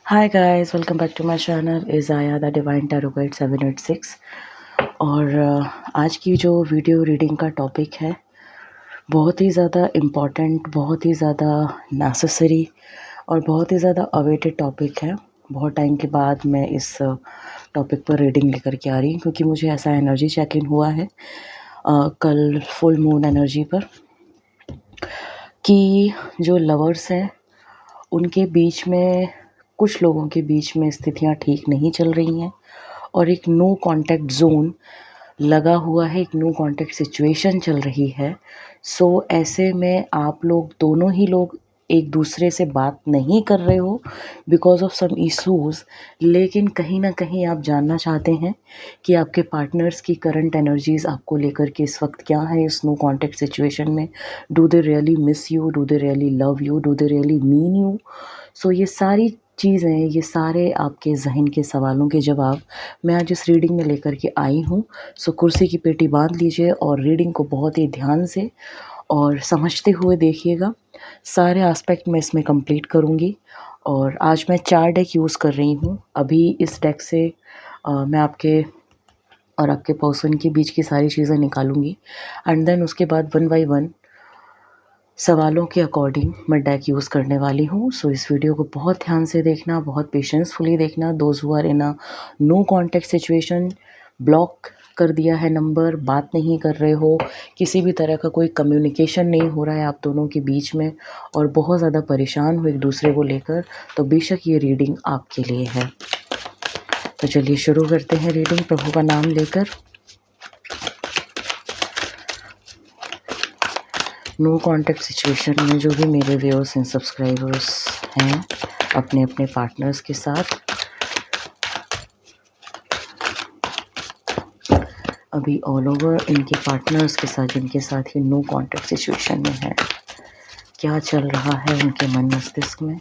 Hi guys, welcome back to my channel is आया the divine tarot guide 786। और आज की जो वीडियो रीडिंग का टॉपिक है बहुत ही ज़्यादा इम्पॉर्टेंट, बहुत ही ज़्यादा नेसेसरी और बहुत ही ज़्यादा अवेटेड टॉपिक है। बहुत टाइम के बाद मैं इस टॉपिक पर रीडिंग लेकर के आ रही हूँ क्योंकि मुझे ऐसा एनर्जी चेक इन हुआ है कल फुल मून एनर्जी पर कि जो लवर्स हैं उनके बीच में, कुछ लोगों के बीच में स्थितियां ठीक नहीं चल रही हैं और एक नो कांटेक्ट जोन लगा हुआ है, एक नो कांटेक्ट सिचुएशन चल रही है। सो ऐसे में आप लोग दोनों ही लोग एक दूसरे से बात नहीं कर रहे हो बिकॉज ऑफ सम इश्यूज़, लेकिन कहीं ना कहीं आप जानना चाहते हैं कि आपके पार्टनर्स की करंट एनर्जीज़ आपको लेकर के इस वक्त क्या है इस नो कांटेक्ट सिचुएशन में। Do they really miss you, do they really love you, do they really mean you. So ये सारी चीज़ें, ये सारे आपके ज़हन के सवालों के जवाब मैं आज इस रीडिंग में लेकर के आई हूँ। सो कुर्सी की पेटी बांध लीजिए और रीडिंग को बहुत ही ध्यान से और समझते हुए देखिएगा। सारे एस्पेक्ट मैं इसमें कंप्लीट करूँगी और आज मैं 4 डेक यूज़ कर रही हूँ। अभी इस डेक से मैं आपके और आपके पर्सन के बीच की सारी चीज़ें निकालूंगी एंड देन उसके बाद 1 बाय 1 सवालों के अकॉर्डिंग मैं डेक यूज़ करने वाली हूँ। सो इस वीडियो को बहुत ध्यान से देखना, बहुत पेशेंसफुली देखना। Those who are in a no contact situation, block कर दिया है नंबर, बात नहीं कर रहे हो, किसी भी तरह का कोई कम्युनिकेशन नहीं हो रहा है आप दोनों के बीच में और बहुत ज़्यादा परेशान हो एक दूसरे को लेकर, तो बेशक ये रीडिंग आपके लिए है। तो चलिए शुरू करते हैं रीडिंग प्रभु का नाम लेकर। नो कांटेक्ट सिचुएशन में जो भी मेरे व्यूअर्स एंड सब्सक्राइबर्स हैं अपने अपने पार्टनर्स के साथ, अभी ऑल ओवर इनके पार्टनर्स के साथ जिनके साथ ये नो कांटेक्ट सिचुएशन में है, क्या चल रहा है उनके मन मस्तिष्क में।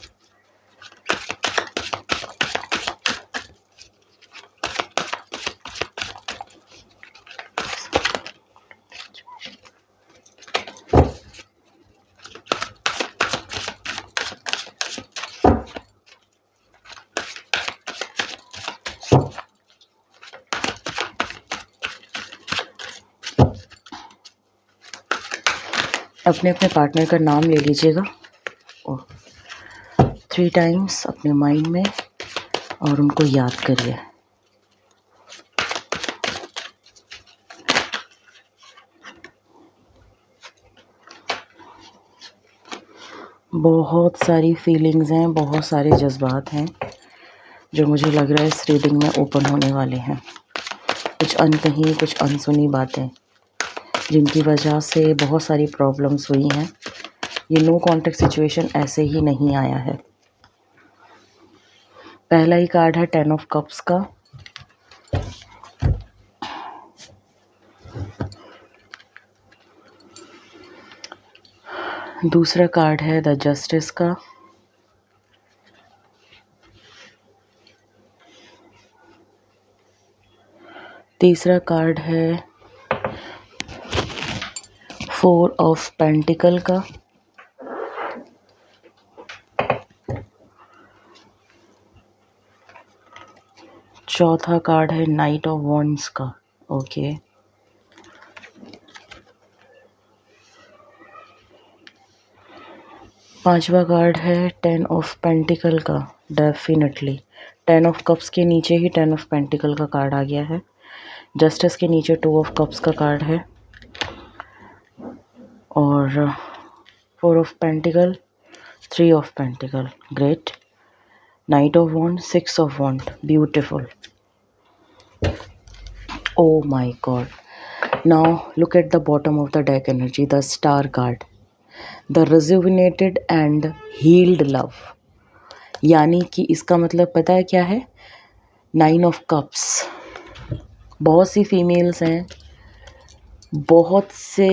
अपने अपने पार्टनर का नाम ले लीजिएगा और 3 टाइम्स अपने माइंड में और उनको याद करिए। बहुत सारी फीलिंग्स हैं, बहुत सारे जज्बात हैं जो मुझे लग रहा है इस रीडिंग में ओपन होने वाले हैं। कुछ अनकही, कुछ अनसुनी बातें जिनकी वजह से बहुत सारी प्रॉब्लम्स हुई हैं। ये नो कांटेक्ट सिचुएशन ऐसे ही नहीं आया है। पहला ही कार्ड है 10 ऑफ कप्स का, दूसरा कार्ड है द जस्टिस का, तीसरा कार्ड है 4 ऑफ पेंटिकल का, चौथा कार्ड है नाइट ऑफ वॉन्ड्स का। ओके, पांचवा कार्ड है 10 ऑफ पेंटिकल का। डेफिनेटली 10 ऑफ कप्स के नीचे ही 10 ऑफ पेंटिकल का कार्ड आ गया है। जस्टिस के नीचे 2 ऑफ कप्स का कार्ड है और 4 of pentacle, 3 of pentacle, great. Knight of wand, 6 of wand, beautiful. Oh my God. Now look at the bottom of the deck energy, the star card, the rejuvenated and healed love। यानी कि इसका मतलब पता है क्या है? 9 of cups. बहुत सी females हैं, बहुत से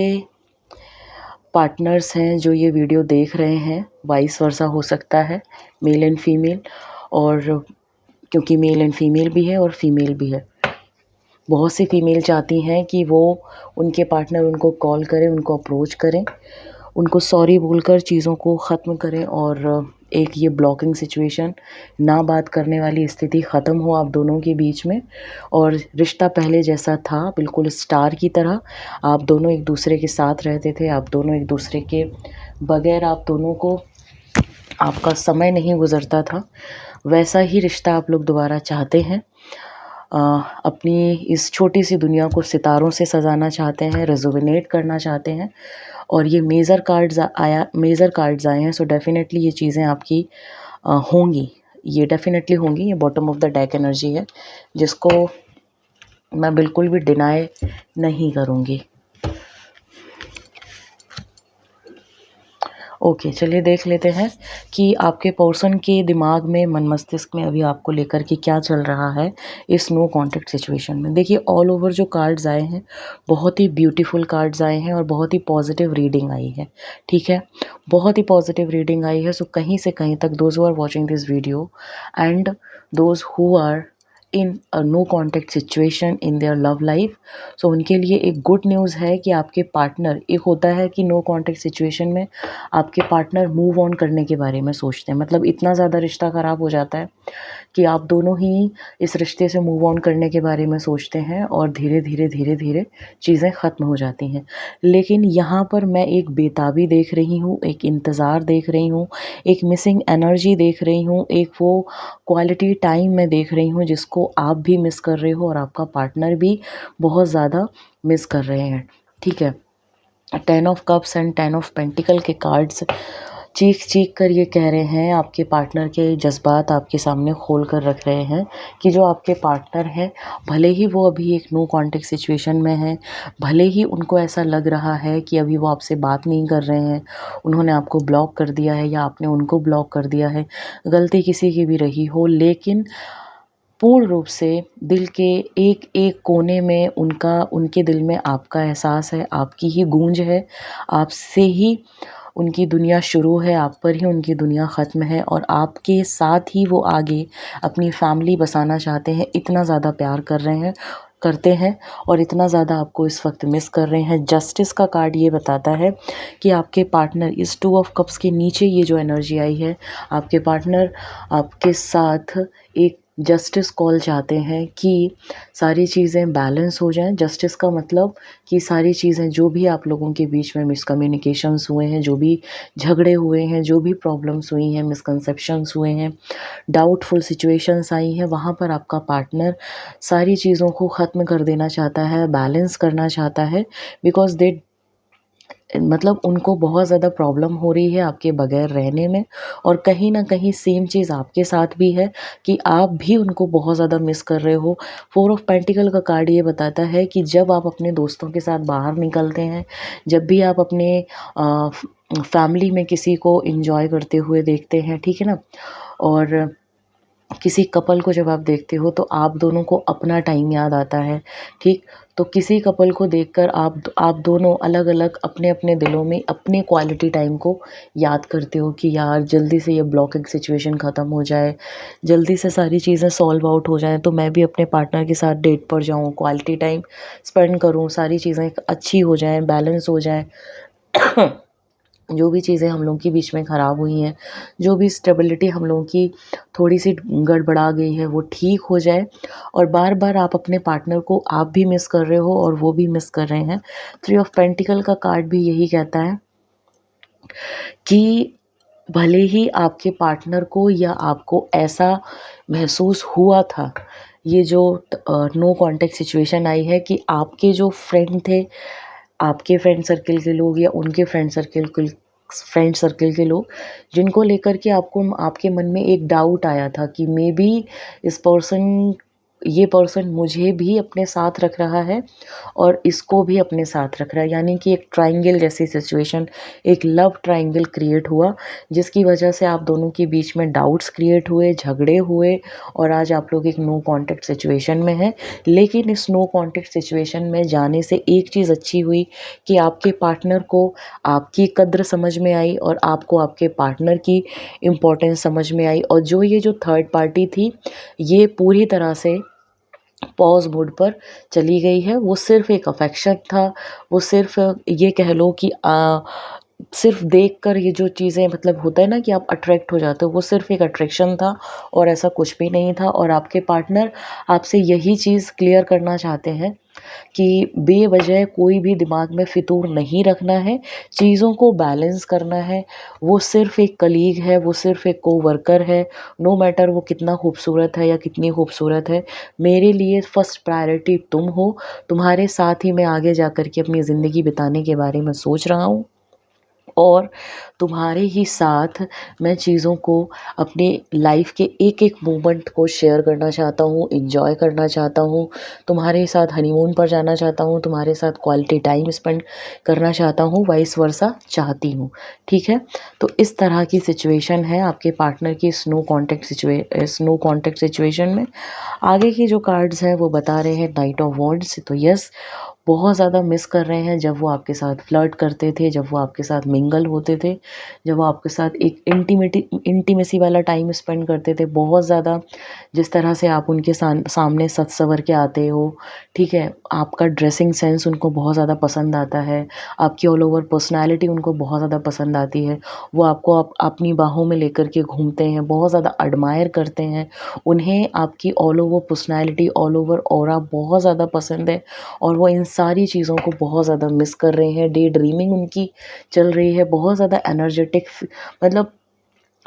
पार्टनर्स हैं जो ये वीडियो देख रहे हैं, वाइस वर्सा हो सकता है, मेल एंड फीमेल, और क्योंकि मेल एंड फीमेल भी है और फीमेल भी है। बहुत सी फीमेल चाहती हैं कि वो उनके पार्टनर उनको कॉल करें, उनको अप्रोच करें उनको सॉरी बोलकर चीज़ों को ख़त्म करें और एक ये ब्लॉकिंग सिचुएशन, ना बात करने वाली स्थिति ख़त्म हो आप दोनों के बीच में, और रिश्ता पहले जैसा था बिल्कुल स्टार की तरह, आप दोनों एक दूसरे के साथ रहते थे, आप दोनों एक दूसरे के बगैर आप दोनों को आपका समय नहीं गुजरता था, वैसा ही रिश्ता आप लोग दोबारा चाहते हैं। अपनी इस छोटी सी दुनिया को सितारों से सजाना चाहते हैं, रेजुविनेट करना चाहते हैं, और ये मेजर कार्ड्स आए हैं, सो डेफिनेटली ये चीज़ें आपकी होंगी, ये डेफिनेटली होंगी। ये bottom of the deck energy है जिसको मैं बिल्कुल भी डिनाई नहीं करूँगी। ओके, चलिए देख लेते हैं कि आपके पर्सन के दिमाग में, मन मस्तिष्क में अभी आपको लेकर के क्या चल रहा है इस नो कॉन्टैक्ट सिचुएशन में। देखिए, ऑल ओवर जो कार्ड्स आए हैं बहुत ही ब्यूटीफुल कार्ड्स आए हैं और बहुत ही पॉजिटिव रीडिंग आई है, ठीक है, बहुत ही पॉजिटिव रीडिंग आई है। सो कहीं से कहीं तक those who are watching this video and those who are in a no contact situation in their love life, so उनके लिए एक गुड न्यूज़ है कि आपके पार्टनर, एक होता है कि नो कॉन्टैक्ट सिचुएशन में आपके पार्टनर मूव ऑन करने के बारे में सोचते हैं, मतलब इतना ज़्यादा रिश्ता ख़राब हो जाता है कि आप दोनों ही इस रिश्ते से मूव ऑन करने के बारे में सोचते हैं और धीरे धीरे धीरे धीरे चीज़ें ख़त्म हो जाती हैं। लेकिन यहाँ पर मैं एक बेताबी देख रही हूँ, एक इंतज़ार देख रही हूँ, एक मिसिंग एनर्जी देख रही हूँ, एक वो क्वालिटी टाइम मैं देख रही हूँ जिसको आप भी मिस कर रहे हो और आपका पार्टनर भी बहुत ज़्यादा मिस कर रहे हैं, ठीक है। 10 of cups and 10 of pentacle के कार्ड्स चीख चीख कर ये कह रहे हैं, आपके पार्टनर के जज्बात आपके सामने खोल कर रख रहे हैं कि जो आपके पार्टनर हैं, भले ही वो अभी एक नो कॉन्टैक्ट सिचुएशन में हैं, भले ही उनको ऐसा लग रहा है कि अभी वो आपसे बात नहीं कर रहे हैं, उन्होंने आपको ब्लॉक कर दिया है या आपने उनको ब्लॉक कर दिया है, गलती किसी की भी रही हो, लेकिन पूर्ण रूप से दिल के एक एक कोने में उनके दिल में आपका एहसास है, आपकी ही गूंज है, आपसे ही उनकी दुनिया शुरू है, आप पर ही उनकी दुनिया ख़त्म है, और आपके साथ ही वो आगे अपनी फैमिली बसाना चाहते हैं, इतना ज़्यादा प्यार करते हैं और इतना ज़्यादा आपको इस वक्त मिस कर रहे हैं। जस्टिस का कार्ड ये बताता है कि आपके पार्टनर, इस 2 ऑफ कप्स के नीचे ये जो एनर्जी आई है, आपके पार्टनर आपके साथ एक जस्टिस कॉल चाहते हैं कि सारी चीज़ें बैलेंस हो जाएं। जस्टिस का मतलब कि सारी चीज़ें, जो भी आप लोगों के बीच में मिसकम्युनिकेशंस हुए हैं, जो भी झगड़े हुए हैं, जो भी प्रॉब्लम्स हुई हैं, मिसकंसेप्शंस हुए हैं, डाउटफुल सिचुएशंस आई हैं, वहाँ पर आपका पार्टनर सारी चीज़ों को ख़त्म कर देना चाहता है, बैलेंस करना चाहता है, बिकॉज़ दे, मतलब उनको बहुत ज़्यादा प्रॉब्लम हो रही है आपके बगैर रहने में, और कहीं ना कहीं सेम चीज़ आपके साथ भी है कि आप भी उनको बहुत ज़्यादा मिस कर रहे हो। 4 ऑफ पेंटिकल का कार्ड ये बताता है कि जब आप अपने दोस्तों के साथ बाहर निकलते हैं, जब भी आप अपने फैमिली में किसी को इंजॉय करते हुए देखते हैं, ठीक है ना, और किसी कपल को जब आप देखते हो तो आप दोनों को अपना टाइम याद आता है, ठीक। तो किसी कपल को देखकर आप दोनों अलग अलग अपने अपने दिलों में अपने क्वालिटी टाइम को याद करते हो कि यार जल्दी से ये ब्लॉकिंग सिचुएशन ख़त्म हो जाए, जल्दी से सारी चीज़ें सॉल्व आउट हो जाएं, तो मैं भी अपने पार्टनर के साथ डेट पर जाऊं, क्वालिटी टाइम स्पेंड करूं, सारी चीज़ें अच्छी हो जाएं, बैलेंस हो जाएं। जो भी चीज़ें हम लोगों के बीच में ख़राब हुई हैं, जो भी स्टेबिलिटी हम लोगों की थोड़ी सी गड़बड़ा गई है, वो ठीक हो जाए। और बार बार आप अपने पार्टनर को आप भी मिस कर रहे हो और वो भी मिस कर रहे हैं। 3 ऑफ पेंटिकल का कार्ड भी यही कहता है कि भले ही आपके पार्टनर को या आपको ऐसा महसूस हुआ था, ये जो नो कॉन्टैक्ट सिचुएशन आई है, कि आपके जो फ्रेंड थे, आपके फ्रेंड सर्किल के लोग या उनके फ्रेंड सर्किल के लोग, जिनको लेकर के आपको आपके मन में एक डाउट आया था कि मे बी ये पर्सन मुझे भी अपने साथ रख रहा है और इसको भी अपने साथ रख रहा है, यानी कि एक ट्रायंगल जैसी सिचुएशन, एक लव ट्रायंगल क्रिएट हुआ, जिसकी वजह से आप दोनों के बीच में डाउट्स क्रिएट हुए, झगड़े हुए, और आज आप लोग एक नो कॉन्टैक्ट सिचुएशन में हैं। लेकिन इस नो कॉन्टैक्ट सिचुएशन में जाने से एक चीज़ अच्छी हुई कि आपके पार्टनर को आपकी कद्र समझ में आई और आपको आपके पार्टनर की इम्पोर्टेंस समझ में आई, और जो ये जो थर्ड पार्टी थी, ये पूरी तरह से पॉज़ मोड पर चली गई है। वो सिर्फ़ एक अफ़ेक्शन था, वो सिर्फ़ ये कह लो कि सिर्फ देखकर ये जो चीज़ें मतलब होता है ना कि आप अट्रैक्ट हो जाते हो, वो सिर्फ एक अट्रैक्शन था और ऐसा कुछ भी नहीं था। और आपके पार्टनर आपसे यही चीज़ क्लियर करना चाहते हैं कि बेवजह कोई भी दिमाग में फितूर नहीं रखना है, चीज़ों को बैलेंस करना है। वो सिर्फ एक कलीग है, वो सिर्फ एक कोवर्कर है, नो मैटर वो कितना खूबसूरत है या कितनी खूबसूरत है, मेरे लिए फर्स्ट प्रायोरिटी तुम हो। तुम्हारे साथ ही मैं आगे जा कर के अपनी ज़िंदगी बिताने के बारे में सोच रहा हूँ और तुम्हारे ही साथ मैं चीज़ों को, अपनी लाइफ के एक-एक मोमेंट को शेयर करना चाहता हूँ, एन्जॉय करना चाहता हूँ, तुम्हारे साथ हनीमून पर जाना चाहता हूँ, तुम्हारे साथ क्वालिटी टाइम स्पेंड करना चाहता हूँ, वाइस वर्सा चाहती हूँ, ठीक है? तो इस तरह की सिचुएशन है आपके पार्टनर की इस नो कॉन्टैक्ट सिचुएशन में। आगे की जो कार्ड्स हैं वो बता रहे हैं नाइट ऑफ वॉन्ड्स, तो यस, बहुत ज़्यादा मिस कर रहे हैं जब वो आपके साथ फ्लर्ट करते थे, जब वो आपके साथ मिंगल होते थे, जब वो आपके साथ एक इंटीमेसी वाला टाइम स्पेंड करते थे। बहुत ज़्यादा जिस तरह से आप उनके सामने सज संवर के आते हो, ठीक है? आपका ड्रेसिंग सेंस उनको बहुत ज़्यादा पसंद आता है, आपकी ऑल ओवर पर्सनैलिटी उनको बहुत ज़्यादा पसंद आती है। वो आपको अपनी बाहों में लेकर के घूमते हैं, बहुत ज़्यादा एडमायर करते हैं। उन्हें आपकी all over personality, all over aura बहुत ज़्यादा पसंद है और वो इन सारी चीज़ों को बहुत ज़्यादा मिस कर रहे हैं। डे ड्रीमिंग उनकी चल रही है, बहुत ज़्यादा एनर्जेटिक, मतलब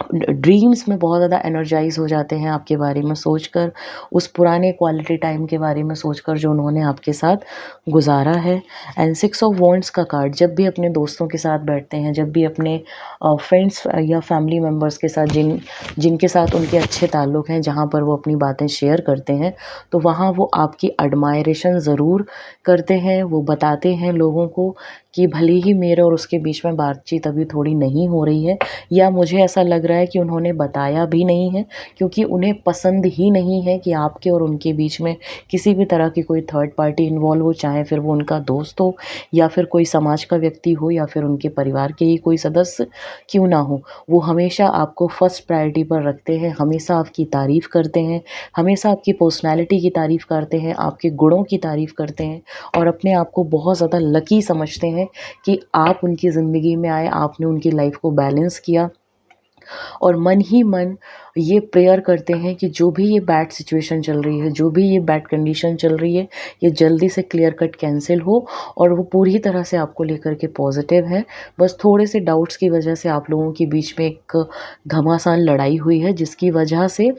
ड्रीम्स में बहुत ज़्यादा एनर्जाइज हो जाते हैं आपके बारे में सोचकर, उस पुराने क्वालिटी टाइम के बारे में सोचकर जो उन्होंने आपके साथ गुजारा है। एंड 6 ऑफ वॉन्ड्स का कार्ड, जब भी अपने दोस्तों के साथ बैठते हैं, जब भी अपने फ्रेंड्स या फैमिली मेम्बर्स के साथ जिनके साथ उनके अच्छे ताल्लुक़ हैं, जहाँ पर वो अपनी बातें शेयर करते हैं, तो वहाँ वो आपकी एडमायरेशन ज़रूर करते हैं। वो बताते हैं लोगों को कि भले ही मेरे और उसके बीच में बातचीत अभी थोड़ी नहीं हो रही है, या मुझे ऐसा लग रहा है कि उन्होंने बताया भी नहीं है, क्योंकि उन्हें पसंद ही नहीं है कि आपके और उनके बीच में किसी भी तरह की कोई थर्ड पार्टी इन्वॉल्व हो, चाहे फिर वो उनका दोस्त हो या फिर कोई समाज का व्यक्ति हो या फिर उनके परिवार के ही कोई सदस्य क्यों ना हो। वो हमेशा आपको फर्स्ट प्रायोरिटी पर रखते हैं, हमेशा आपकी तारीफ़ करते हैं, हमेशा आपकी पर्सनैलिटी की तारीफ़ करते हैं, आपके गुणों की तारीफ़ करते हैं और अपने आप को बहुत ज़्यादा लकी समझते हैं कि आप उनकी ज़िंदगी में आए, आपने उनकी लाइफ को बैलेंस किया। और मन ही मन ये प्रेयर करते हैं कि जो भी ये बैड सिचुएशन चल रही है, जो भी ये बैड कंडीशन चल रही है, ये जल्दी से क्लियर कट कैंसिल हो और वो पूरी तरह से आपको लेकर के पॉजिटिव है। बस थोड़े से डाउट्स की वजह से आप लोगों के बीच में एक घमासान लड़ाई हुई है, जिसकी वजह से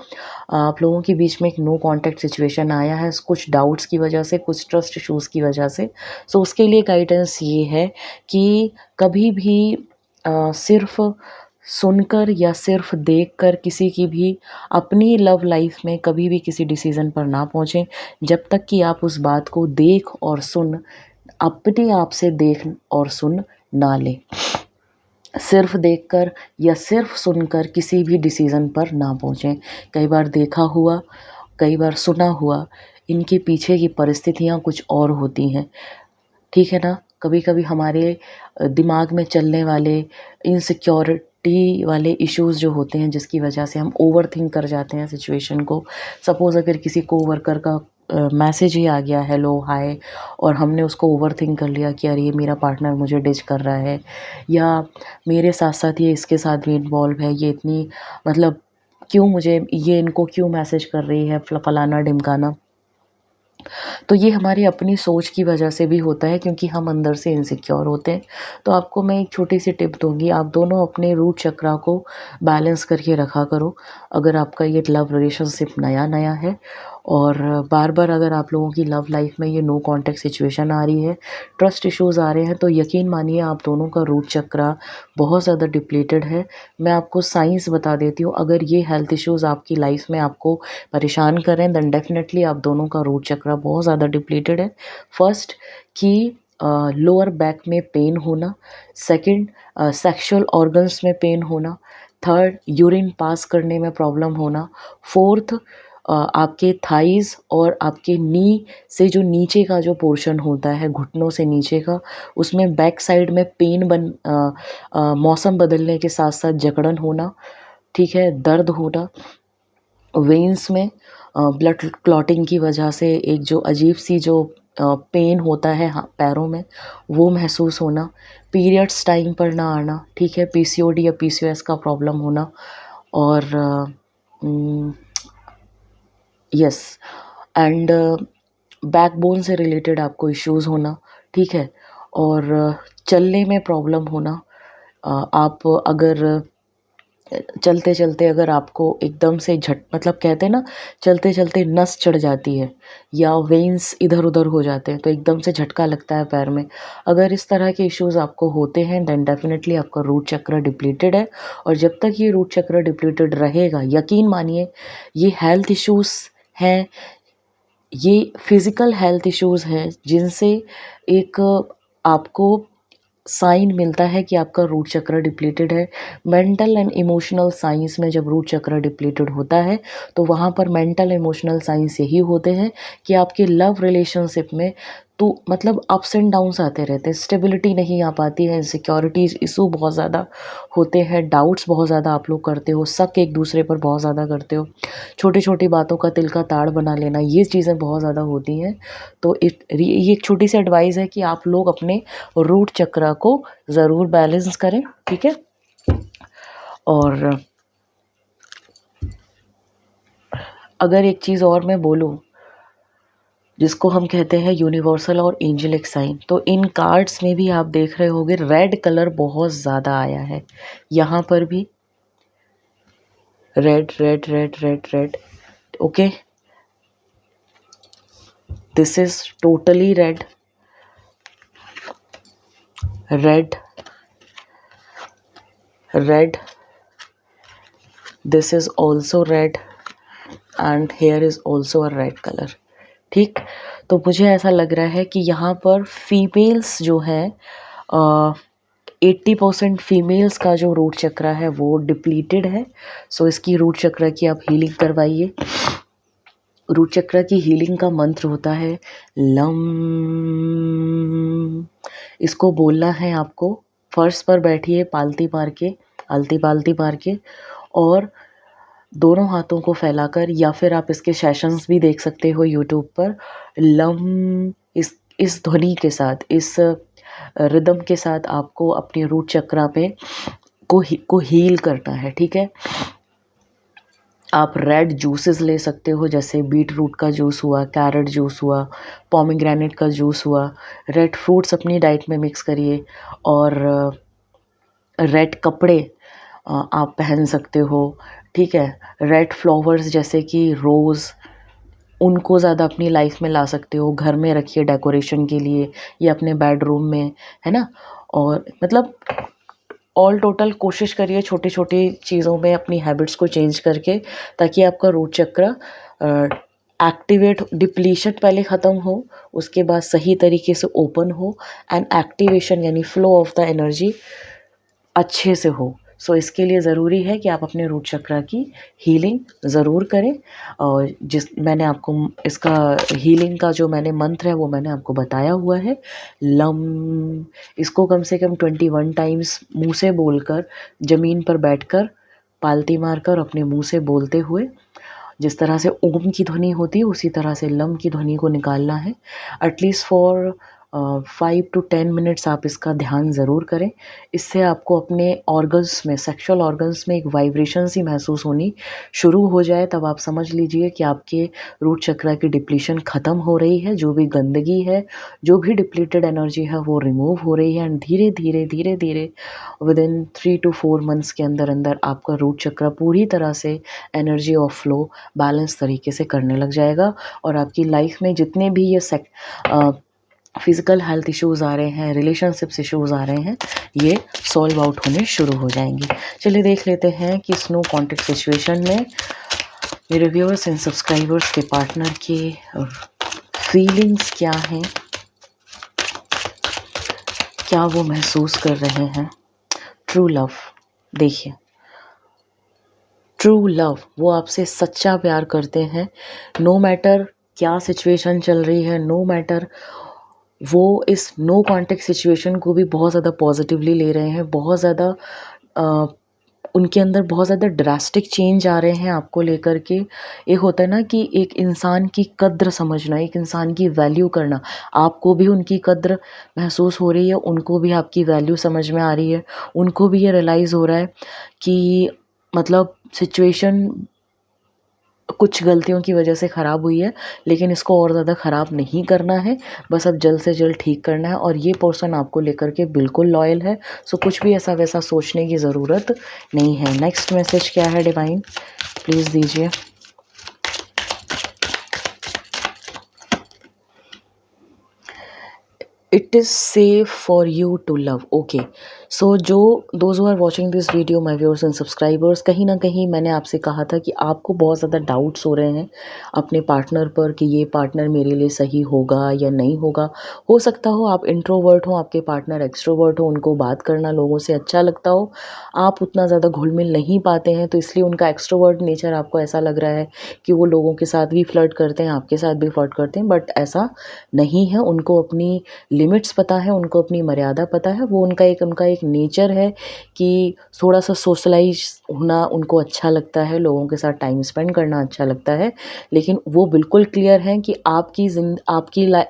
आप लोगों के बीच में एक नो कॉन्टैक्ट सिचुएशन आया है, कुछ डाउट्स की वजह से, कुछ ट्रस्ट इश्यूज़ की वजह से। सो उसके लिए गाइडेंस ये है कि कभी भी सिर्फ़ सुनकर या सिर्फ देखकर किसी की भी अपनी लव लाइफ में कभी भी किसी डिसीज़न पर ना पहुँचें, जब तक कि आप उस बात को देख और सुन, अपने आप से देख और सुन ना लें। सिर्फ देखकर या सिर्फ सुनकर किसी भी डिसीज़न पर ना पहुँचें। कई बार देखा हुआ, कई बार सुना हुआ, इनके पीछे की परिस्थितियाँ कुछ और होती हैं। ठीक है ना? कभी-कभी हमारे दिमाग में चलने वाले इनसिक्योरिटी वाले इश्यूज़ जो होते हैं, जिसकी वजह से हम ओवरथिंक कर जाते हैं सिचुएशन को। सपोज़ अगर किसी कोवर्कर का मैसेज ही आ गया हेलो, हाय, और हमने उसको ओवरथिंक कर लिया कि अरे ये मेरा पार्टनर मुझे डिच कर रहा है, या मेरे साथ-साथ ये इसके साथ भी इन्वॉल्व है, ये इतनी मतलब क्यों मुझे ये इनको क्यों मैसेज कर रही है, फलाना-ढिमकाना। तो ये हमारी अपनी सोच की वजह से भी होता है, क्योंकि हम अंदर से इनसिक्योर होते हैं। तो आपको मैं एक छोटी सी टिप दूँगी, आप दोनों अपने रूट चक्रा को बैलेंस करके रखा करो। अगर आपका ये लव रिलेशनशिप नया-नया है और बार-बार अगर आप लोगों की लव लाइफ में ये नो कॉन्टैक्ट सिचुएशन आ रही है, ट्रस्ट इश्यूज़ आ रहे हैं, तो यकीन मानिए आप दोनों का रूट चक्रा बहुत ज़्यादा डिप्लीटेड है। मैं आपको साइंस बता देती हूँ, अगर ये हेल्थ इश्यूज़ आपकी लाइफ में आपको परेशान कर रहे हैं, देन डेफिनेटली आप दोनों का रूट चक्रा बहुत ज़्यादा डिप्लीटेड है। फर्स्ट कि लोअर बैक में पेन होना, सेकंड सेक्सुअल ऑर्गन्स में पेन होना, थर्ड यूरिन पास करने में प्रॉब्लम होना, फोर्थ आपके थाइज़ और आपके नी से जो नीचे का जो पोर्शन होता है, घुटनों से नीचे का, उसमें बैक साइड में पेन मौसम बदलने के साथ-साथ जकड़न होना, ठीक है? दर्द होना, वेन्स में ब्लड क्लॉटिंग की वजह से एक जो अजीब सी जो पेन होता है पैरों में, वो महसूस होना, पीरियड्स टाइम पर ना आना, ठीक है, पीसीओडी या पीसीओएस का प्रॉब्लम होना, और यस, एंड बैकबोन से रिलेटेड आपको इश्यूज़ होना, ठीक है, और चलने में प्रॉब्लम होना। आप अगर चलते चलते अगर आपको एकदम से मतलब कहते हैं ना, चलते चलते नस चढ़ जाती है या वेन्स इधर उधर हो जाते हैं तो एकदम से झटका लगता है पैर में, अगर इस तरह के इश्यूज़ आपको होते हैं देन डेफिनेटली आपका रूट चक्र डिप्लीटेड है। और जब तक ये रूट चक्र डिप्लीटेड रहेगा, यकीन मानिए ये हेल्थ इश्यूज़ हैं, ये फिज़िकल हेल्थ इश्यूज़ हैं जिनसे एक आपको साइन मिलता है कि आपका रूट चक्र डिप्लीटेड है। मेंटल एंड इमोशनल साइंस में जब रूट चक्र डिप्लीटेड होता है तो वहाँ पर मेंटल इमोशनल साइंस यही होते हैं कि आपके लव रिलेशनशिप में तो मतलब अप्स एंड डाउन्स आते रहते हैं, स्टेबिलिटी नहीं आ पाती है, इनसिक्योरिटीज़ इशू बहुत ज़्यादा होते हैं, डाउट्स बहुत ज़्यादा आप लोग करते हो, शक एक दूसरे पर बहुत ज़्यादा करते हो, छोटी छोटी बातों का तिल का ताड़ बना लेना, ये चीज़ें बहुत ज़्यादा होती हैं। तो ये एक छोटी सी एडवाइस है कि आप लोग अपने रूट चक्र को ज़रूर बैलेंस करें, ठीक है। और अगर एक चीज़ और मैं बोलूँ जिसको हम कहते हैं यूनिवर्सल और एंजेलिक साइन, तो इन कार्ड्स में भी आप देख रहे होंगे रेड कलर बहुत ज़्यादा आया है, यहाँ पर भी red red red red red, okay, this is totally red, red red, this is also red and here is also a red colour, ठीक। तो मुझे ऐसा लग रहा है कि यहाँ पर फीमेल्स जो है 80% फीमेल्स का जो रूट चक्र है वो डिप्लीटेड है। सो इसकी रूट चक्र की आप हीलिंग करवाइए। रूट चक्र की हीलिंग का मंत्र होता है लम। इसको बोलना है आपको, फर्श पर बैठिए पालती मार के, आलती पालती मार के, और दोनों हाथों को फैलाकर, या फिर आप इसके सेशंस भी देख सकते हो यूट्यूब पर। लम, इस ध्वनि के साथ, इस रिदम के साथ आपको अपने रूट चक्रा पे को हील करना है, ठीक है। आप रेड जूसेस ले सकते हो, जैसे बीट रूट का जूस हुआ, कैरेट जूस हुआ, पोमीग्रेनेट का जूस हुआ। रेड फ्रूट्स अपनी डाइट में मिक्स करिए, और रेड कपड़े आप पहन सकते हो, ठीक है। रेड फ्लावर्स जैसे कि रोज़, उनको ज़्यादा अपनी लाइफ में ला सकते हो, घर में रखिए डेकोरेशन के लिए या अपने बेडरूम में, है ना। और मतलब ऑल टोटल कोशिश करिए छोटी छोटी चीज़ों में अपनी हैबिट्स को चेंज करके, ताकि आपका रूट चक्र एक्टिवेट, डिप्लीशन पहले ख़त्म हो, उसके बाद सही तरीके से ओपन हो, एंड एक्टिवेशन यानी फ्लो ऑफ द एनर्जी अच्छे से हो। सो इसके लिए ज़रूरी है कि आप अपने रूट चक्र की हीलिंग ज़रूर करें। और मैंने आपको इसका हीलिंग का जो मैंने मंत्र है वो मैंने आपको बताया हुआ है, लम। इसको कम से कम 21 टाइम्स मुंह से बोलकर, ज़मीन पर बैठकर, पालती मारकर, अपने मुंह से बोलते हुए, जिस तरह से ओम की ध्वनि होती है उसी तरह से लम की ध्वनि को निकालना है। एटलीस्ट फॉर 5 to 10 मिनट्स आप इसका ध्यान ज़रूर करें। इससे आपको अपने ऑर्गन्स में, सेक्सुअल ऑर्गन्स में एक वाइब्रेशन सी महसूस होनी शुरू हो जाए, तब आप समझ लीजिए कि आपके रूट चक्र की डिप्लीशन ख़त्म हो रही है। जो भी गंदगी है, जो भी डिप्लीटेड एनर्जी है वो रिमूव हो रही है, एंड धीरे धीरे धीरे धीरे विद इन 3 to 4 मंथ्स के अंदर अंदर आपका रूट चक्र पूरी तरह से एनर्जी ऑफ फ्लो बैलेंस तरीके से करने लग जाएगा। और आपकी लाइफ में जितने भी ये फिज़िकल हेल्थ इश्यूज़ आ रहे हैं, रिलेशनशिप्स इश्यूज़ आ रहे हैं, ये सॉल्व आउट होने शुरू हो जाएंगे। चलिए देख लेते हैं कि स्नो कॉन्टैक्ट सिचुएशन में मेरे व्यूअर्स एंड सब्सक्राइबर्स के पार्टनर के फीलिंग्स क्या हैं, क्या वो महसूस कर रहे हैं। ट्रू लव, देखिए ट्रू लव, वो आपसे सच्चा प्यार करते हैं। नो मैटर क्या सिचुएशन चल रही है, नो मैटर, वो इस नो कॉन्टेक्ट सिचुएशन को भी बहुत ज़्यादा पॉजिटिवली ले रहे हैं, बहुत ज़्यादा उनके अंदर बहुत ज़्यादा ड्रास्टिक चेंज आ रहे हैं आपको लेकर के। एक होता है ना कि एक इंसान की कद्र समझना, एक इंसान की वैल्यू करना, आपको भी उनकी कद्र महसूस हो रही है, उनको भी आपकी वैल्यू समझ में आ रही है, उनको भी ये रियलाइज़ हो रहा है कि मतलब सिचुएशन कुछ गलतियों की वजह से ख़राब हुई है, लेकिन इसको और ज़्यादा ख़राब नहीं करना है, बस अब जल्द से जल्द ठीक करना है। और ये पर्सन आपको लेकर के बिल्कुल लॉयल है, सो कुछ भी ऐसा वैसा सोचने की ज़रूरत नहीं है। नेक्स्ट मैसेज क्या है डिवाइन, प्लीज़ दीजिए। It is safe for you to love. Okay, so जो those who are watching this video, my viewers and subscribers, कहीं ना कहीं मैंने आपसे कहा था कि आपको बहुत ज़्यादा डाउट्स हो रहे हैं अपने पार्टनर पर कि ये पार्टनर मेरे लिए सही होगा या नहीं होगा। हो सकता हो आप इंट्रोवर्ट हो, आपके पार्टनर एक्सट्रोवर्ट हो, उनको बात करना लोगों से अच्छा लगता हो, आप उतना ज़्यादा घुल मिल नहीं पाते हैं, तो इसलिए उनका एक्सट्रोवर्ट नेचर आपको ऐसा लग रहा है कि वो लोगों के साथ भी फ्लर्ट करते हैं, आपके साथ भी फ्लर्ट करते हैं, बट ऐसा नहीं है। उनको अपनी लिमिट्स पता है, उनको अपनी मर्यादा पता है। वो उनका एक नेचर है कि थोड़ा सा सोशलाइज होना उनको अच्छा लगता है, लोगों के साथ टाइम स्पेंड करना अच्छा लगता है, लेकिन वो बिल्कुल क्लियर हैं कि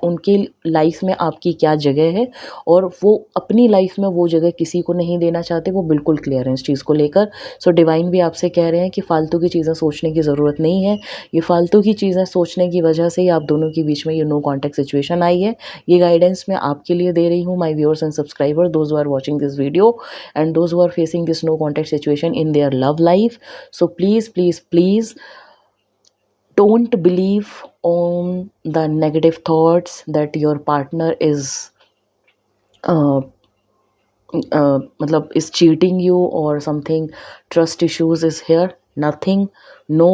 उनकी लाइफ में आपकी क्या जगह है, और वो अपनी लाइफ में वो जगह किसी को नहीं देना चाहते। वो बिल्कुल क्लियर हैं इस चीज़ को लेकर। सो डिवाइन भी आपसे कह रहे हैं कि फालतू की चीज़ें सोचने की ज़रूरत नहीं है। ये फालतू की चीज़ें सोचने की वजह से ही आप दोनों के बीच में ये नो कॉन्टैक्ट सिचुएशन आई है। ये गाइडेंस मैं आपके लिए दे रही हूँ, my viewers and subscriber, those who are watching this video and those who are facing this no contact situation in their love life. So please please please don't believe on the negative thoughts that your partner is uh, मतलब is cheating you or something, trust issues is here, nothing, no,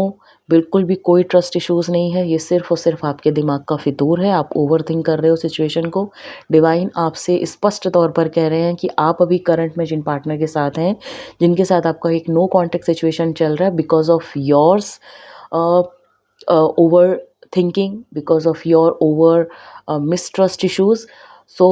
बिल्कुल भी कोई trust issues नहीं है। ये सिर्फ़ और सिर्फ आपके दिमाग का फितूर है, आप ओवर थिंक कर रहे हो सिचुएशन को। डिवाइन आपसे स्पष्ट तौर पर कह रहे हैं कि आप अभी करंट में जिन पार्टनर के साथ हैं, जिनके साथ आपका एक नो कॉन्टैक्ट सिचुएशन चल रहा है, because of yours over thinking, because of your over mistrust issues. So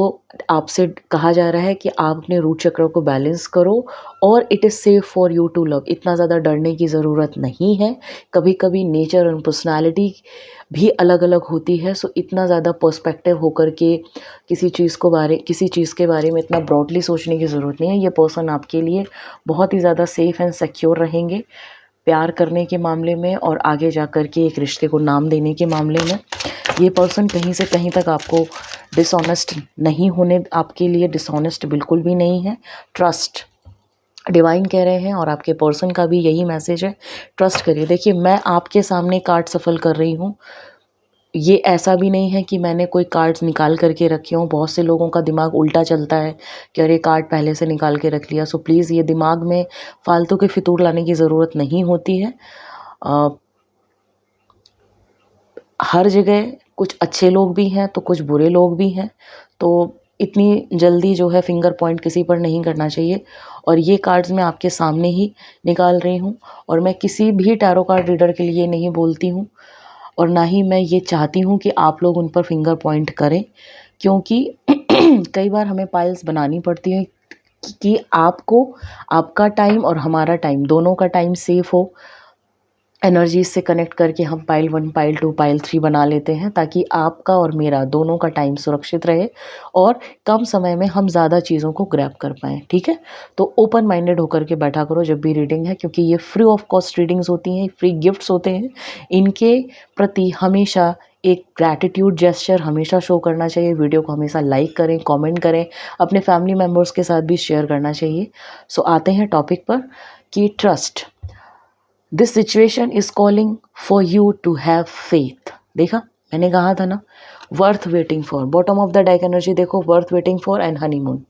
आपसे कहा जा रहा है कि आप अपने रूट चक्र को बैलेंस करो, और it is safe for you to love. इतना ज़्यादा डरने की ज़रूरत नहीं है। कभी कभी नेचर और पर्सनालिटी भी अलग अलग होती है, सो इतना ज़्यादा पर्सपेक्टिव होकर के किसी चीज़ के बारे में इतना ब्रॉडली सोचने की ज़रूरत नहीं है। ये पर्सन आपके लिए बहुत ही ज़्यादा सेफ़ एंड सिक्योर रहेंगे प्यार करने के मामले में, और आगे जा कर के एक रिश्ते को नाम देने के मामले में। ये पर्सन कहीं से कहीं तक आपको डिसऑनेस्ट नहीं होने, आपके लिए डिसऑनेस्ट बिल्कुल भी नहीं है। ट्रस्ट डिवाइन कह रहे हैं, और आपके पर्सन का भी यही मैसेज है, ट्रस्ट करिए। देखिए, मैं आपके सामने कार्ड सफल कर रही हूँ, ये ऐसा भी नहीं है कि मैंने कोई कार्ड्स निकाल करके रखे हों। बहुत से लोगों का दिमाग उल्टा चलता है कि अरे कार्ड पहले से निकाल के रख लिया। सो प्लीज़ ये दिमाग में फालतू के फितूर लाने की ज़रूरत नहीं होती है। हर जगह कुछ अच्छे लोग भी हैं तो कुछ बुरे लोग भी हैं, तो इतनी जल्दी जो है फिंगर पॉइंट किसी पर नहीं करना चाहिए। और ये कार्ड्स मैं आपके सामने ही निकाल रही हूँ, और मैं किसी भी टैरो कार्ड रीडर के लिए नहीं बोलती हूँ, और ना ही मैं ये चाहती हूँ कि आप लोग उन पर फिंगर पॉइंट करें, क्योंकि कई बार हमें पाइल्स बनानी पड़ती है कि आपको आपका टाइम और हमारा टाइम, दोनों का टाइम सेफ हो। एनर्जीज से कनेक्ट करके हम पाइल 1, पाइल 2, पाइल 3 बना लेते हैं, ताकि आपका और मेरा दोनों का टाइम सुरक्षित रहे और कम समय में हम ज़्यादा चीज़ों को ग्रैब कर पाएँ। ठीक है, तो ओपन माइंडेड होकर के बैठा करो जब भी रीडिंग है, क्योंकि ये फ्री ऑफ कॉस्ट रीडिंग्स होती हैं, फ्री गिफ्ट्स होते हैं। इनके प्रति हमेशा एक ग्रैटिट्यूड जेस्चर हमेशा शो करना चाहिए। वीडियो को हमेशा लाइक करें, कमेंट करें, अपने फैमिली मेम्बर्स के साथ भी शेयर करना चाहिए। सो आते हैं टॉपिक पर कि trust, this situation is calling for you to have faith. देखा, मैंने कहा था ना, worth waiting for. Bottom of the deck energy देखो, worth waiting for and honeymoon.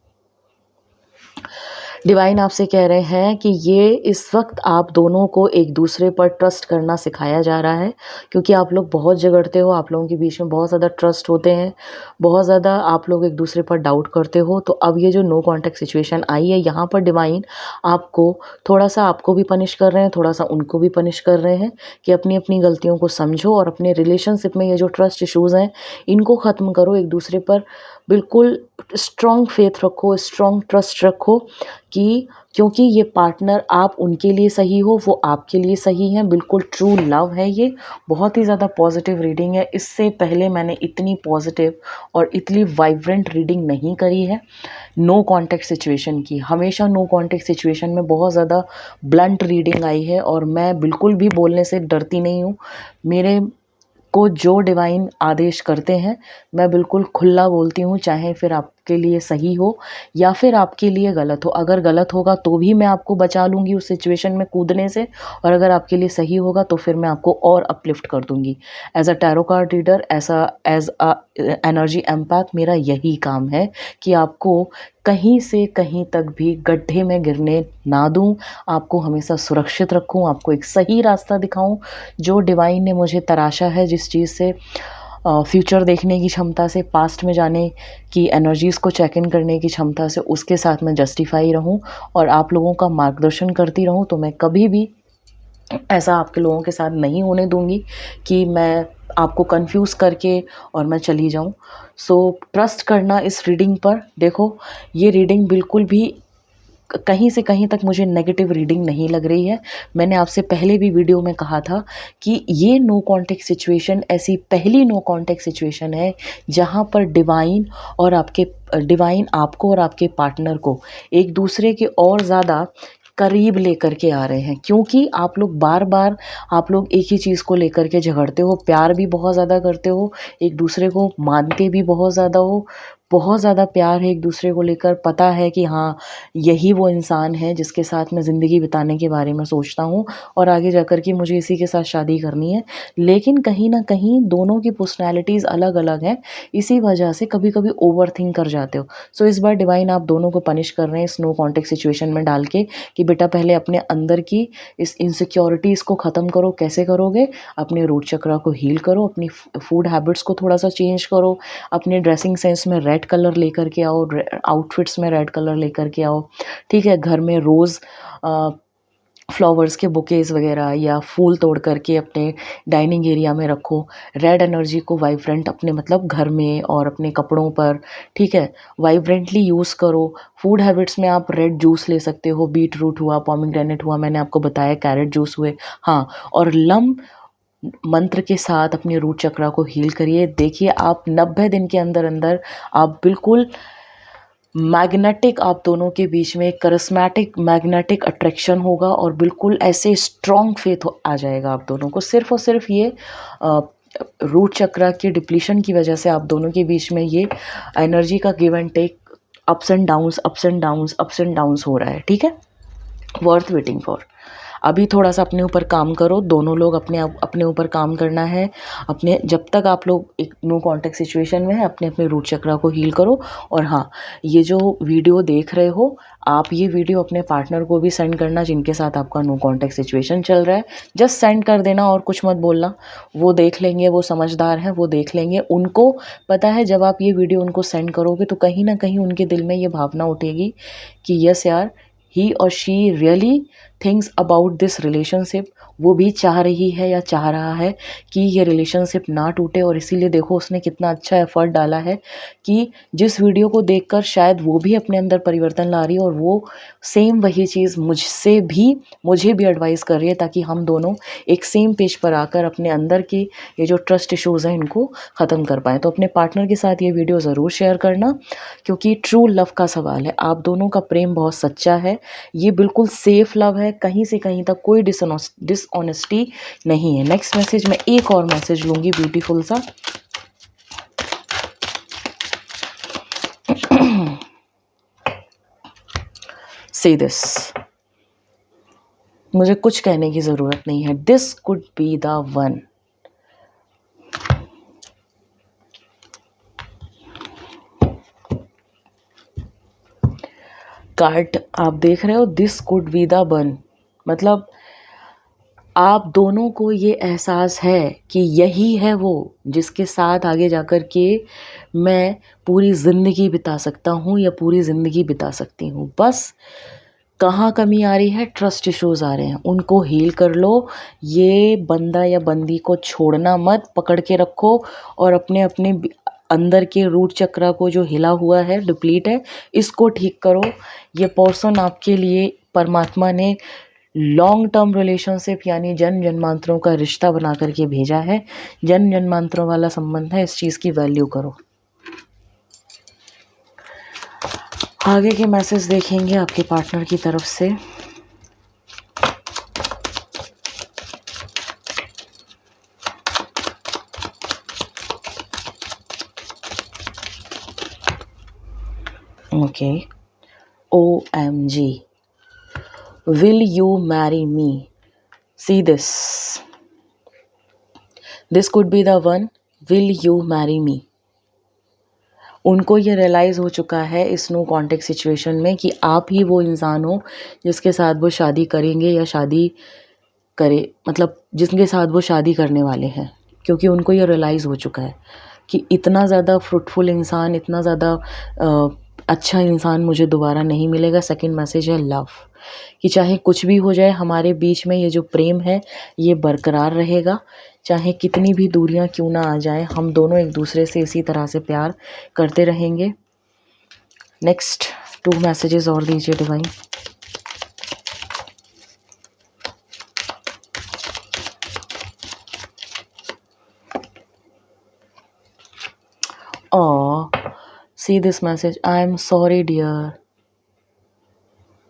Divine आपसे कह रहे हैं कि ये इस वक्त आप दोनों को एक दूसरे पर ट्रस्ट करना सिखाया जा रहा है, क्योंकि आप लोग बहुत झगड़ते हो, आप लोगों के बीच में बहुत ज़्यादा ट्रस्ट होते हैं, बहुत ज़्यादा आप लोग एक दूसरे पर डाउट करते हो। तो अब ये जो नो कॉन्टैक्ट सिचुएशन आई है, यहाँ पर डिवाइन आपको थोड़ा सा, आपको भी पनिश कर रहे हैं, थोड़ा सा उनको भी पनिश कर रहे हैं कि अपनी अपनी गलतियों को समझो और अपने रिलेशनशिप में ये जो ट्रस्ट इशूज़ हैं इनको ख़त्म करो। एक दूसरे पर बिल्कुल स्ट्रॉन्ग फेथ रखो, स्ट्रॉन्ग ट्रस्ट रखो कि क्योंकि ये पार्टनर आप उनके लिए सही हो, वो आपके लिए सही हैं, बिल्कुल ट्रू लव है ये। बहुत ही ज़्यादा पॉजिटिव रीडिंग है। इससे पहले मैंने इतनी पॉजिटिव और इतनी वाइब्रेंट रीडिंग नहीं करी है नो कॉन्टेक्ट सिचुएशन की। हमेशा नो कॉन्टेक्ट सिचुएशन में बहुत ज़्यादा ब्लंट रीडिंग आई है और मैं बिल्कुल भी बोलने से डरती नहीं हूँ। मेरे को जो डिवाइन आदेश करते हैं मैं बिल्कुल खुला बोलती हूँ, चाहे फिर आपके लिए सही हो या फिर आपके लिए गलत हो। अगर गलत होगा तो भी मैं आपको बचा लूँगी उस सिचुएशन में कूदने से, और अगर आपके लिए सही होगा तो फिर मैं आपको और अपलिफ्ट कर दूँगी। As a tarot card reader, ऐसा एज अ एनर्जी एम्पैथ मेरा यही काम है कि आपको कहीं से कहीं तक भी गड्ढे में गिरने ना दूं, आपको हमेशा सुरक्षित रखूं, आपको एक सही रास्ता दिखाऊं। जो डिवाइन ने मुझे तराशा है जिस चीज़ से, फ्यूचर देखने की क्षमता से, पास्ट में जाने की एनर्जीज़ को चेक इन करने की क्षमता से, उसके साथ मैं जस्टिफाई रहूं और आप लोगों का मार्गदर्शन करती रहूं, तो मैं कभी भी ऐसा आपके लोगों के साथ नहीं होने दूंगी कि मैं आपको कंफ्यूज करके और मैं चली जाऊं। सो ट्रस्ट करना इस रीडिंग पर। देखो, ये रीडिंग बिल्कुल भी कहीं से कहीं तक मुझे नेगेटिव रीडिंग नहीं लग रही है। मैंने आपसे पहले भी वीडियो में कहा था कि ये नो कॉन्टेक्ट सिचुएशन ऐसी पहली नो कॉन्टेक्ट सिचुएशन है जहाँ पर डिवाइन आपको और आपके पार्टनर को एक दूसरे के और ज़्यादा करीब लेकर के आ रहे हैं, क्योंकि आप लोग एक ही चीज़ को लेकर के झगड़ते हो, प्यार भी बहुत ज़्यादा करते हो, एक दूसरे को मानते भी बहुत ज़्यादा हो, बहुत ज़्यादा प्यार है एक दूसरे को लेकर। पता है कि हाँ, यही वो इंसान है जिसके साथ मैं ज़िंदगी बिताने के बारे में सोचता हूँ और आगे जाकर के मुझे इसी के साथ शादी करनी है। लेकिन कहीं ना कहीं दोनों की पर्सनैलिटीज़ अलग अलग हैं, इसी वजह से कभी कभी ओवर थिंक कर जाते हो। सो इस बार डिवाइन आप दोनों को पनिश कर रहे हैं इस नो कॉन्टेक्ट सिचुएशन में डाल के कि बेटा पहले अपने अंदर की इस इनसिक्योरिटीज़ को ख़त्म करो। कैसे करोगे? अपने रूट चक्रा को हील करो, अपनी फूड हैबिट्स को थोड़ा सा चेंज करो, अपने ड्रेसिंग सेंस में रेड कलर लेकर के आओ, आउटफिट्स में रेड कलर लेकर के आओ। ठीक है, घर में रोज़ फ्लावर्स के बुकेज़ वगैरह या फूल तोड़ करके अपने डाइनिंग एरिया में रखो। रेड एनर्जी को वाइब्रेंट अपने मतलब घर में और अपने कपड़ों पर, ठीक है, वाइब्रेंटली यूज़ करो। फूड हैबिट्स में आप रेड जूस ले सकते हो, बीट रूट हुआ, पोमीग्रेनेट हुआ, मैंने आपको बताया कैरेट जूस हुए। हाँ, और लम मंत्र के साथ अपने रूट चक्रा को हील करिए। देखिए, आप 90 दिन के अंदर अंदर आप बिल्कुल मैग्नेटिक, आप दोनों के बीच में करिस्मेटिक मैग्नेटिक अट्रैक्शन होगा और बिल्कुल ऐसे स्ट्रॉन्ग फेथ आ जाएगा आप दोनों को। सिर्फ और सिर्फ ये रूट चक्रा के डिप्लीशन की वजह से आप दोनों के बीच में ये एनर्जी का give and take, ups and downs, ups and downs, ups and downs हो रहा है। ठीक है, वर्थ वेटिंग फॉर। अभी थोड़ा सा अपने ऊपर काम करो, दोनों लोग अपने ऊपर काम करना है। अपने जब तक आप लोग एक नो कॉन्टेक्ट सिचुएशन में है, अपने अपने रूट चक्रा को हील करो। और हाँ, ये जो वीडियो देख रहे हो, आप ये वीडियो अपने पार्टनर को भी सेंड करना जिनके साथ आपका नो कॉन्टेक्ट सिचुएशन चल रहा है। जस्ट सेंड कर देना और कुछ मत बोलना, वो देख लेंगे, वो समझदार हैं, वो देख लेंगे। उनको पता है जब आप ये वीडियो उनको सेंड करोगे तो कहीं ना कहीं उनके दिल में ये भावना उठेगी कि यस यार, ही और she really thinks about this relationship. वो भी चाह रही है या चाह रहा है कि ये रिलेशनशिप ना टूटे, और इसीलिए देखो उसने कितना अच्छा एफर्ट डाला है कि जिस वीडियो को देखकर शायद वो भी अपने अंदर परिवर्तन ला रही है और वो सेम वही चीज़ मुझे भी एडवाइस कर रही है, ताकि हम दोनों एक सेम पेज पर आकर अपने अंदर की ये जो ट्रस्ट इश्यूज़ हैं इनको ख़त्म कर पाएँ। तो अपने पार्टनर के साथ ये वीडियो ज़रूर शेयर करना, क्योंकि ट्रू लव का सवाल है। आप दोनों का प्रेम बहुत सच्चा है, ये बिल्कुल सेफ लव है, कहीं से कहीं तक कोई डिसऑनेस्टी नहीं है। नेक्स्ट मैसेज में एक और मैसेज लूँगी ब्यूटीफुल सा। से दिस, मुझे कुछ कहने की ज़रूरत नहीं है, this could be the one. Card आप देख रहे हो, this could be the one, मतलब आप दोनों को ये एहसास है कि यही है वो जिसके साथ आगे जाकर के मैं पूरी ज़िंदगी बिता सकता हूँ या पूरी ज़िंदगी बिता सकती हूँ। बस कहाँ कमी आ रही है? ट्रस्ट इश्यूज़ आ रहे हैं, उनको हील कर लो। ये बंदा या बंदी को छोड़ना मत, पकड़ के रखो और अपने अपने अंदर के रूट चक्रा को जो हिला हुआ है, डिप्लीट है, इसको ठीक करो। ये पर्सन आपके लिए परमात्मा ने लॉन्ग टर्म रिलेशनशिप यानी जन्म जन्मांतरों का रिश्ता बना करके भेजा है। जन्म जन्मांतरों वाला संबंध है, इस चीज़ की वैल्यू करो। आगे के मैसेज देखेंगे आपके पार्टनर की तरफ से। Okay, OMG, will you marry me? See this. This could be the one. Will you marry me? उनको ये रियलाइज़ हो चुका है इस नो कॉन्टेक्ट सिचुएशन में कि आप ही वो इंसान हो जिसके साथ वो शादी करेंगे या शादी करे, मतलब जिसके साथ वो शादी करने वाले हैं, क्योंकि उनको ये रियलाइज़ हो चुका है कि इतना ज़्यादा फ्रूटफुल इंसान, इतना ज़्यादा अच्छा इंसान मुझे दोबारा नहीं मिलेगा। सेकंड मैसेज है लव, कि चाहे कुछ भी हो जाए हमारे बीच में ये जो प्रेम है ये बरकरार रहेगा। चाहे कितनी भी दूरियां क्यों ना आ जाए, हम दोनों एक दूसरे से इसी तरह से प्यार करते रहेंगे। नेक्स्ट 2 मैसेजेस और दीजिए divine. See this message, I am sorry dear.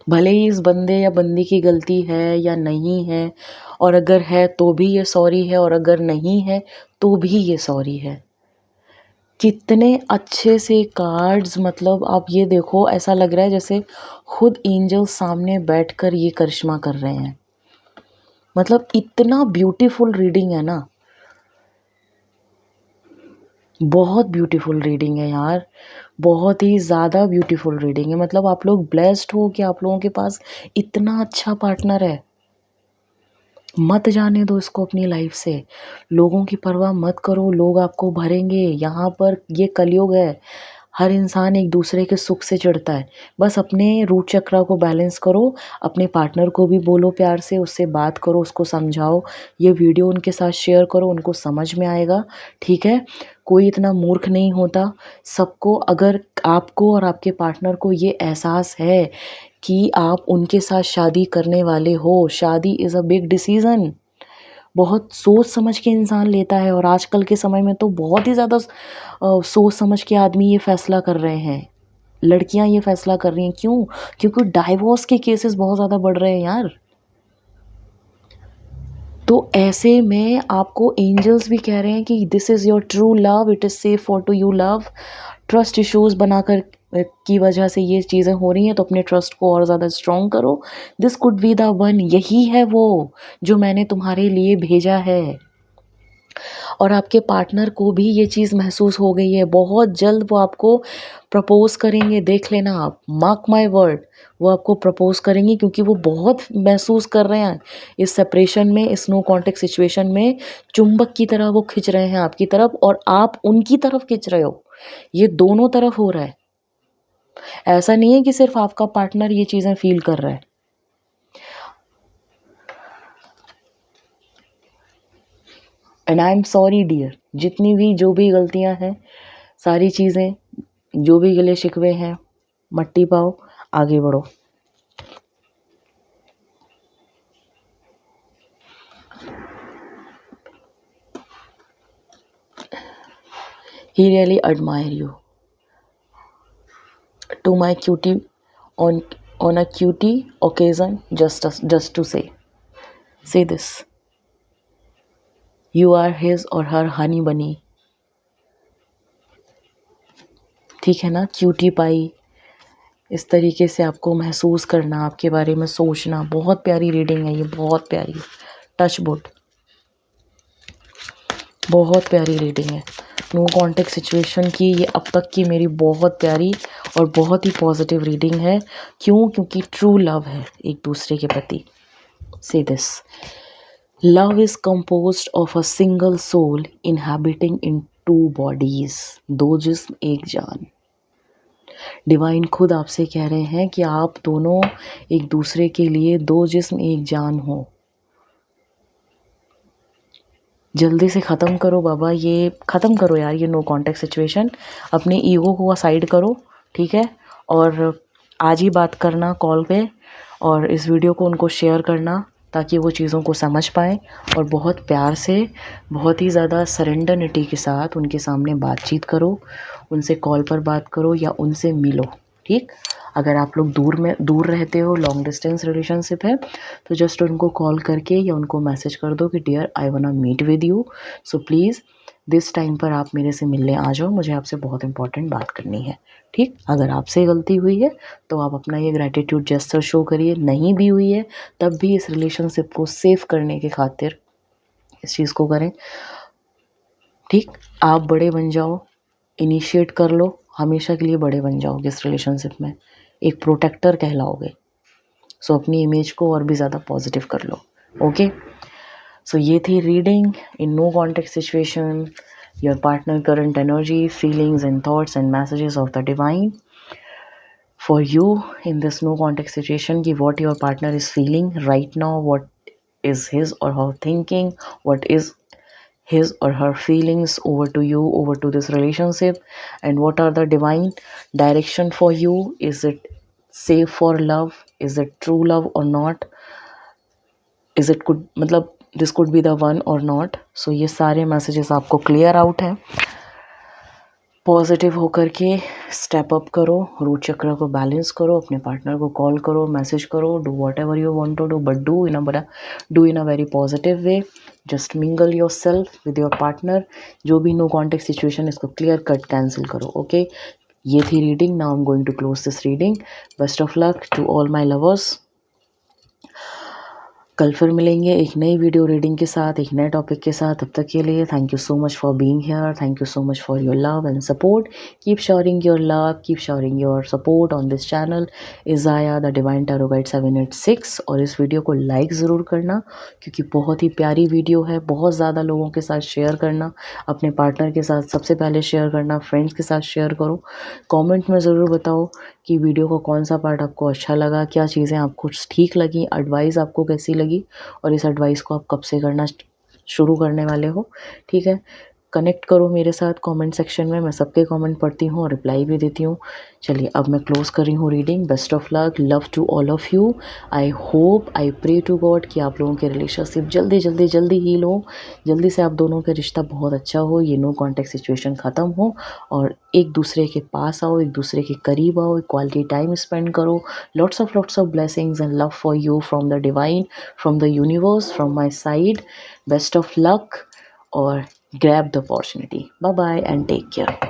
भले ही इस बंदे या बंदी की गलती है या नहीं है, और अगर है तो भी ये सॉरी है, और अगर नहीं है तो भी ये सॉरी है। कितने अच्छे से कार्ड्स, मतलब आप ये देखो, ऐसा लग रहा है जैसे खुद एंजल सामने बैठकर ये करिश्मा कर रहे हैं। मतलब इतना ब्यूटीफुल रीडिंग है ना, बहुत ब्यूटीफुल रीडिंग है यार, बहुत ही ज़्यादा ब्यूटीफुल रीडिंग है। मतलब आप लोग ब्लेस्ड हो कि आप लोगों के पास इतना अच्छा पार्टनर है। मत जाने दो इसको अपनी लाइफ से, लोगों की परवाह मत करो, लोग आपको भरेंगे। यहाँ पर ये कलयुग है, हर इंसान एक दूसरे के सुख से चिढ़ता है। बस अपने रूट चक्रा को बैलेंस करो, अपने पार्टनर को भी बोलो प्यार से, उससे बात करो, उसको समझाओ, ये वीडियो उनके साथ शेयर करो, उनको समझ में आएगा, ठीक है। कोई इतना मूर्ख नहीं होता। सबको, अगर आपको और आपके पार्टनर को ये एहसास है कि आप उनके साथ शादी करने वाले हो, शादी इज़ अ बिग डिसीज़न, बहुत सोच समझ के इंसान लेता है। और आजकल के समय में तो बहुत ही ज़्यादा सोच समझ के आदमी ये फ़ैसला कर रहे हैं, लड़कियां ये फ़ैसला कर रही हैं। क्यों? क्योंकि डाइवोर्स के केसेस बहुत ज़्यादा बढ़ रहे हैं यार। तो ऐसे में आपको एंजल्स भी कह रहे हैं कि this is your true love, it is safe for to you love. Trust issues बनाकर की वजह से ये चीज़ें हो रही हैं, तो अपने ट्रस्ट को और ज़्यादा स्ट्रॉन्ग करो। This could be the one, यही है वो जो मैंने तुम्हारे लिए भेजा है। और आपके पार्टनर को भी ये चीज़ महसूस हो गई है, बहुत जल्द वो आपको प्रपोज़ करेंगे। देख लेना आप, मार्क माय वर्ड, वो आपको प्रपोज़ करेंगी, क्योंकि वो बहुत महसूस कर रहे हैं इस सेपरेशन में, इस नो कॉन्टेक्ट सिचुएशन में। चुंबक की तरह वो खिंच रहे हैं आपकी तरफ, और आप उनकी तरफ खिंच रहे हो। ये दोनों तरफ हो रहा है, ऐसा नहीं है कि सिर्फ आपका पार्टनर ये चीज़ें फील कर रहा है। And I am sorry dear, जितनी भी जो भी गलतियां हैं, सारी चीज़ें, जो भी गिले शिकवे हैं, मट्टी पाओ, आगे बढ़ो। He really admire you. To my cutie, on a cutie occasion, just to say this. You are his or her honey bunny. ठीक है ना, क्यूटी पाई, इस तरीके से आपको महसूस करना, आपके बारे में सोचना। बहुत प्यारी रीडिंग है ये, बहुत प्यारी। टच वुड, बहुत प्यारी रीडिंग है। नो कॉन्टेक्ट सिचुएशन की ये अब तक की मेरी बहुत प्यारी और बहुत ही पॉजिटिव रीडिंग है। क्यों? क्योंकि ट्रू लव है एक दूसरे के प्रति। Say this, love is composed of a single soul inhabiting in 2 bodies, 2 जिस्म 1 जान। डिवाइन खुद आपसे कह रहे हैं कि आप दोनों एक दूसरे के लिए 2 जिस्म 1 जान हो। जल्दी से ख़त्म करो बाबा, ये ख़त्म करो यार ये नो कॉन्टैक्ट सिचुएशन। अपने ईगो को साइड करो, ठीक है। और आज ही बात करना कॉल पे, और इस वीडियो को उनको शेयर करना ताकि वो चीज़ों को समझ पाएँ, और बहुत प्यार से, बहुत ही ज़्यादा सरेंडरनिटी के साथ उनके सामने बातचीत करो, उनसे कॉल पर बात करो या उनसे मिलो, ठीक। अगर आप लोग दूर रहते हो, लॉन्ग डिस्टेंस रिलेशनशिप है, तो जस्ट उनको कॉल करके या उनको मैसेज कर दो कि dear I want meet with you, so please this time पर आप मेरे से मिलने आ जाओ, मुझे आपसे बहुत इंपॉर्टेंट बात करनी है, ठीक। अगर आपसे गलती हुई है तो आप अपना ये ग्रैटिट्यूड जेस्चर शो करिए, नहीं भी हुई है तब भी इस रिलेशनशिप को सेव करने के खातिर इस चीज़ को करें, ठीक। आप बड़े बन जाओ, इनिशिएट कर लो, हमेशा के लिए बड़े बन जाओगे इस रिलेशनशिप में, एक प्रोटेक्टर कहलाओगे। सो अपनी इमेज को और भी ज़्यादा पॉजिटिव कर लो, ओके। सो ये थी reading in no context situation, your partner current energy, feelings and thoughts and messages of the divine for you in this no context situation, कि what your partner is feeling right now, what is his or her thinking, what is his or her feelings over to you, over to this relationship, and what are the divine direction for you. Is it safe for love, is it true love or not, is it could मतलब this could be the one or not. so ये सारे messages आपको clear out हैं। Positive होकर के step up करो, root चक्र को बैलेंस करो, अपने पार्टनर को कॉल करो, मैसेज करो, do whatever you want to do, but do in a very positive way. Just mingle yourself with your partner. जो भी नो कॉन्टेक्ट सिचुएशन इसको क्लियर कट कैंसिल करो, okay. ये थी reading, now I am going to close this reading. Best of luck to all my lovers. कल फिर मिलेंगे एक नई वीडियो रीडिंग के साथ, एक नए टॉपिक के साथ। तब तक के लिए thank you so much for being here, thank you so much for your love and support. Keep showering your love, keep showering your support on this channel Izaya the divine tarot guide 786। और इस video को like ज़रूर करना क्योंकि बहुत ही प्यारी video है। बहुत ज़्यादा लोगों के साथ शेयर करना, अपने पार्टनर के साथ सबसे पहले शेयर करना, फ्रेंड्स के साथ शेयर करो। कॉमेंट में ज़रूर बताओ कि वीडियो का कौन सा पार्ट आपको अच्छा लगा, क्या चीज़ें आपको ठीक लगी, एडवाइस आपको कैसी लगी, और इस एडवाइस को आप कब से करना शुरू करने वाले हो, ठीक है। कनेक्ट करो मेरे साथ कमेंट सेक्शन में, मैं सबके कमेंट पढ़ती हूँ और रिप्लाई भी देती हूँ। चलिए अब मैं क्लोज़ कर रही हूँ reading. Best of luck, love to all of you. I hope, I pray to God कि आप लोगों के रिलेशनशिप जल्दी हील हो, जल्दी से आप दोनों का रिश्ता बहुत अच्छा हो, ये नो कॉन्टेक्ट सिचुएशन ख़त्म हो और एक दूसरे के पास आओ, एक दूसरे के करीब आओ, क्वालिटी टाइम स्पेंड करो। Lots of blessings and love for you from the divine, from the universe, from my side. Best of luck और grab the opportunity. Bye bye and take care.